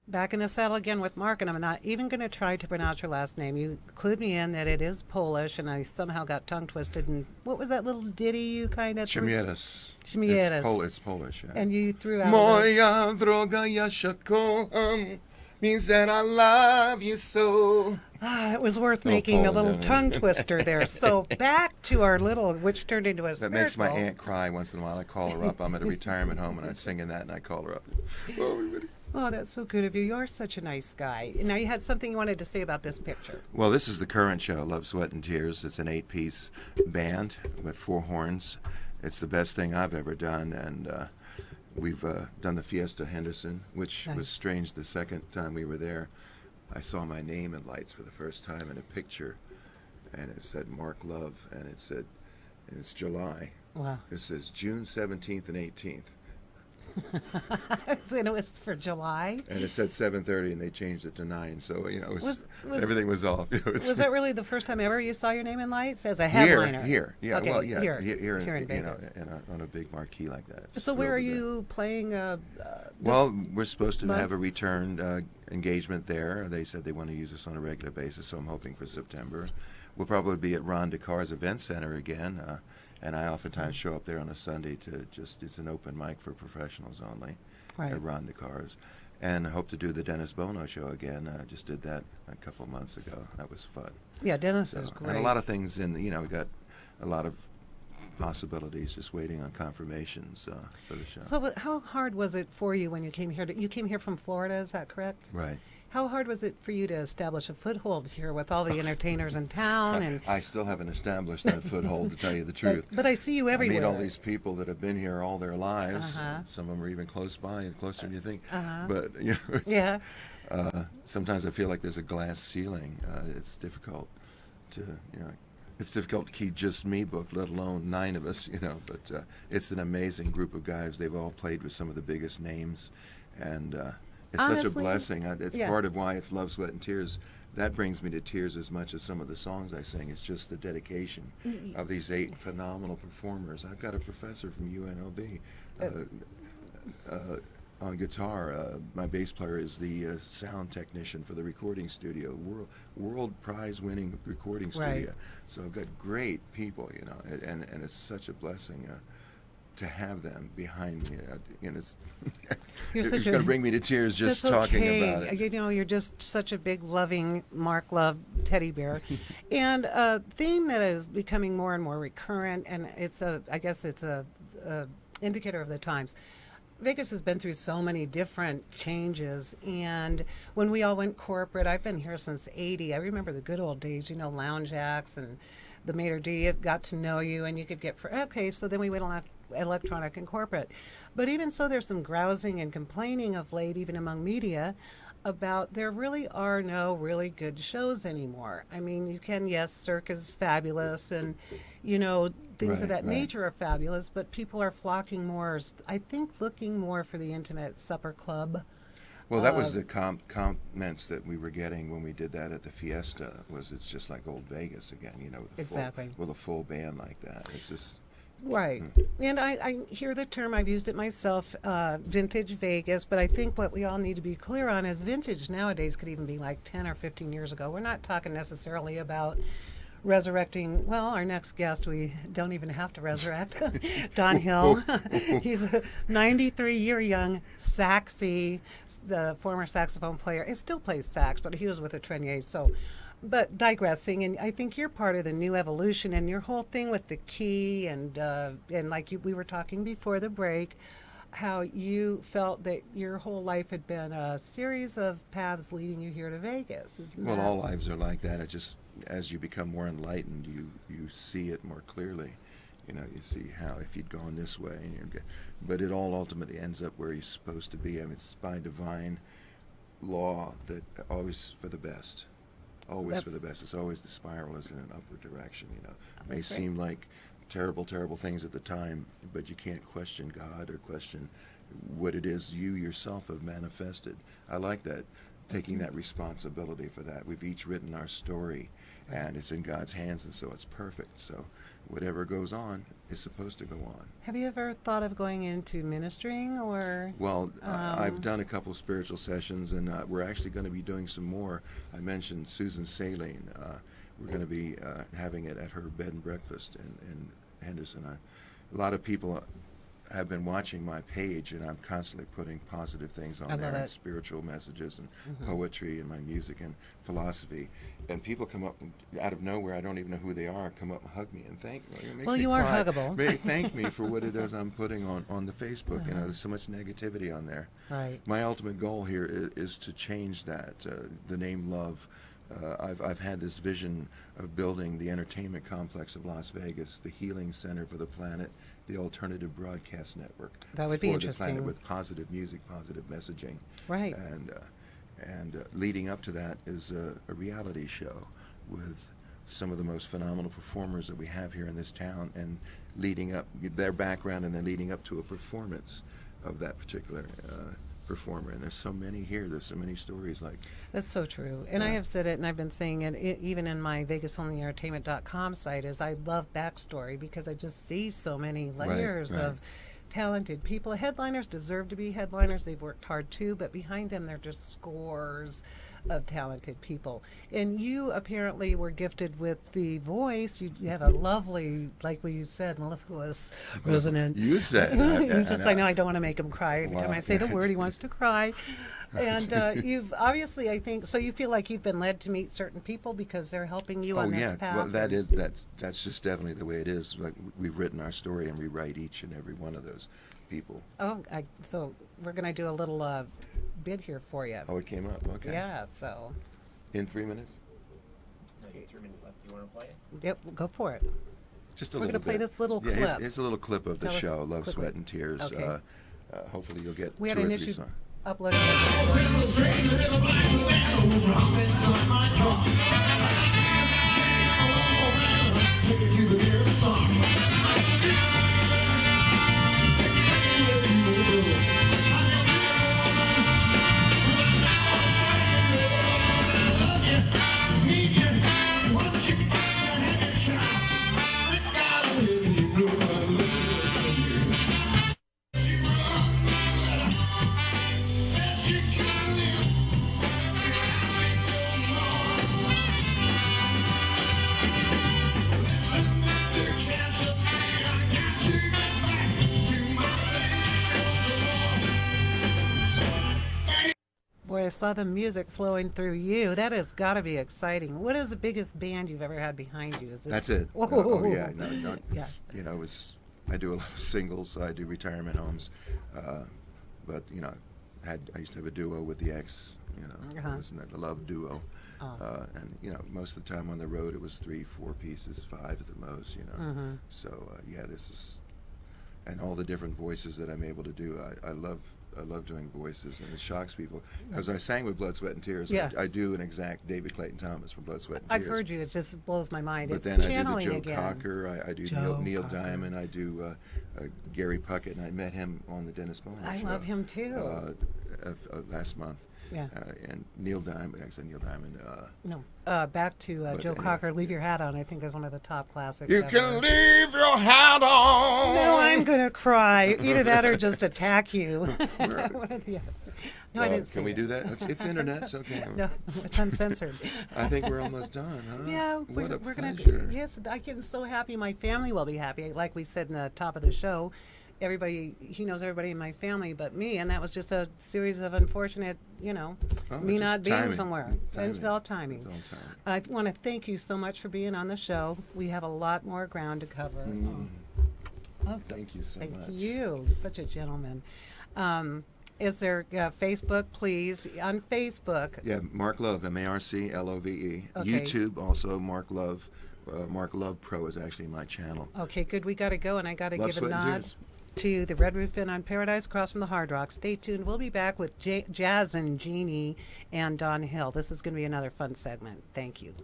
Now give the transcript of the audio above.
Back in the saddle again with Mark, and I'm not even going to try to pronounce your last name. You clued me in that it is Polish, and I somehow got tongue twisted. And what was that little ditty you kind of threw? Chemrys. Chemrys. It's Polish, yeah. And you threw out a Moja droga, ja się kocham, means that I love you so. it was worth Little making a Poland, little isn't it? tongue twister there. So back to our little, which turned into a That makes my spiritual. aunt cry once in a while. I call her up. I'm at a retirement home and I'm singing that, and I call her up. Oh, everybody. Oh, that's so good of you. You're such a nice guy. Now, you had something you wanted to say about this picture. Well, this is the current show, Love, Sweat, and Tears. It's an 8-piece band with 4 horns. It's the best thing I've ever done, and we've done the Fiesta Henderson, which Nice. was strange the second time we were there. I saw my name in lights for the first time in a picture, and it said Mark Love, and it said, and it's July. Wow. It says June 17th and 18th. And it was for July. And it said 7:30, and they changed it to 9. So it was, Was- everything was off. Was that really the first time ever you saw your name in lights as a here? headliner? Yeah. Okay, Well, yeah. here Here in Vegas. on a big marquee like that. It's So where are thrilled to you playing? Well, we're supposed to month? have a return engagement there. They said they want to use us on a regular basis, so I'm hoping for September. We'll probably be at Ron DeCar's event center again, and I oftentimes show up there on a Sunday to it's an open mic for professionals only Right. at Ron DeCar's. And I hope to do the Dennis Bono show again. I just did that a couple months ago. That was fun. Yeah, Dennis So, is great. and a lot of things we got a lot of possibilities just waiting on confirmations for the show. So how hard was it for you when you came here? You came here from Florida, is that correct? Right. How hard was it for you to establish a foothold here with all the entertainers in town? And I still haven't established that foothold, to tell you the truth. but I see you everywhere. I meet all these people that have been here all their lives. Uh-huh. Some of them are even close by, closer than you think. Uh-huh. But Yeah. sometimes I feel like there's a glass ceiling. It's difficult to it's difficult to keep just me booked, let alone 9 of us. But it's an amazing group of guys. They've all played with some of the biggest names, and it's such a Honestly, blessing. It's yeah. part of why it's Love, Sweat, and Tears. That brings me to tears as much as some of the songs I sing. It's just the dedication of these 8 phenomenal performers. I've got a professor from UNLV on guitar. My bass player is the sound technician for the recording studio, world prize-winning recording Right. studio. So I've got great people, and it's such a blessing to have them behind me. It's You're it's such going a- to bring me to tears just That's talking okay. about it. You're just such a big, loving Mark Love teddy bear. And a theme that is becoming more and more recurrent, and I guess it's a indicator of the times. Vegas has been through so many different changes, and when we all went corporate, I've been here since '80. I remember the good old days, lounge acts and the maitre d' got to know you, and you could get so then we went electronic and corporate. But even so, there's some grousing and complaining of late, even among media, about there really are no really good shows anymore. I mean, you can, yes, Cirque is fabulous, and things of that Right. nature are fabulous, but people are flocking more, I think, looking more for the intimate supper club. Well, that was the comments that we were getting when we did that at the Fiesta. It's just like old Vegas again, with Exactly. with a full band like that. It's just Right. And I hear the term, I've used it myself, vintage Vegas, but I think what we all need to be clear on is vintage nowadays could even be like 10 or 15 years ago. We're not talking necessarily about resurrecting, our next guest, we don't even have to resurrect, Don Hill. He's a 93-year young saxy, the former saxophone player. He still plays sax, but he was with the Treniers, so... But digressing, and I think you're part of the new evolution, and your whole thing with the key, and like we were talking before the break, how you felt that your whole life had been a series of paths leading you here to Vegas. Isn't well, that? all lives are like that. It just as you become more enlightened, you see it more clearly. You see how if you'd gone this way, but it all ultimately ends up where you're supposed to be. I mean, it's by divine law that always for the best. Always for the best. It's always the spiral is in an upward direction. It may seem like terrible, terrible things at the time, but you can't question God or question what it is you yourself have manifested. I like that. taking that responsibility for that. We've each written our story, and it's in God's hands, and so it's perfect. So whatever goes on is supposed to go on. Have you ever thought of going into ministering or? Well, I've done a couple spiritual sessions, and we're actually going to be doing some more. I mentioned Susan Saline. We're going to be having it at her bed and breakfast in Henderson. A lot of people have been watching my page, and I'm constantly putting positive things on there, and spiritual messages and poetry and my music and philosophy. And people come up out of nowhere, I don't even know who they are, come up and hug me and thank me. Well, you are huggable. Thank me for what it is I'm putting on the Facebook. You know, there's so much negativity on there. Right. My ultimate goal here is to change that. The name Love. I've had this vision of building the entertainment complex of Las Vegas, the healing center for the planet, the alternative broadcast network. That would be for interesting. The planet with positive music, positive messaging. Right. And leading up to that is a reality show with some of the most phenomenal performers that we have here in this town, and leading up their background, and then leading up to a performance of that particular performer. And there's so many here. There's so many stories like. That's so true. And I have said it, and I've been saying it, even in my VegasOnlyEntertainment.com site, is I love backstory, because I just see so many layers of talented people. Headliners deserve to be headliners. They've worked hard too, but behind them there are just scores of talented people. And you apparently were gifted with the voice. You have a lovely, like what you said, mellifluous resonant. You said. I know I don't want to make him cry every time I say the word. He wants to cry. And you've obviously, I think, so you feel like you've been led to meet certain people because they're helping you on this path. Well, that's just definitely the way it is. Like, we've written our story, and we write each and every one of those people. So we're going to do a little bid here for you. Oh, it came up. Okay. Yeah, so. In 3 minutes? No, you have 3 minutes left. Do you want to play it? Yep, go for it. Just a We're little bit. We're going to play this little clip. It's a little clip of the show, Love, quickly. Sweat, and Tears. Okay. Hopefully you'll get We had two an or three issue songs. uploading Boy, I saw the music flowing through you. That has got to be exciting. What is the biggest band you've ever had behind you? Is this? That's it. Whoa. Oh, yeah. No, Yeah. You know, I do a lot of singles, so I do retirement homes. But, you know, I used to have a duo with the ex, you know, wasn't that the Love Duo? And, you know, most of the time on the road it was 3, 4 pieces, 5 at the most, you know. So, yeah, this is, and all the different voices that I'm able to do. I love doing voices, and it shocks people because I sang with Blood, Sweat, and Tears. Yeah. I do an exact David Clayton Thomas from Blood, Sweat, and Tears. I've heard you. It just blows my mind. But It's then channeling I do the Joe again. Cocker. I do Neil Diamond. I do Gary Puckett, and I met him on the Dennis Bowman I show. love him too. Last month. Yeah. And Neil Diamond. I said Neil Diamond. No. Back to Joe Cocker. Leave Your Hat On. I think is one of the top classics. You ever. can leave your hat on. No, I'm gonna cry. Either that or just attack you. One or the other. No, I didn't see Can we it. do that? It's internet. It's okay. No, it's uncensored. I think we're almost done, huh? Yeah, What a we're gonna. pleasure. Yes, I'm so happy. My family will be happy. Like we said in the top of the show, everybody, he knows everybody in my family but me, and that was just a series of unfortunate, me just not being timing. somewhere. It's all timing. It's all timing. I want to thank you so much for being on the show. We have a lot more ground to cover. Thank you so much. Thank you. Such a gentleman. Is there Facebook, please? On Facebook. Yeah, Marc Love, MarcLove. Okay. YouTube, also Marc Love. Marc Love Pro is actually my channel. Okay, good. We got to go, and I got to Love, give a Sweat, and nod Tears. to the Red Roof Inn on Paradise across from the Hard Rock. Stay tuned. We'll be back with Jazz and Jeannie and Don Hill. This is going to be another fun segment. Thank you.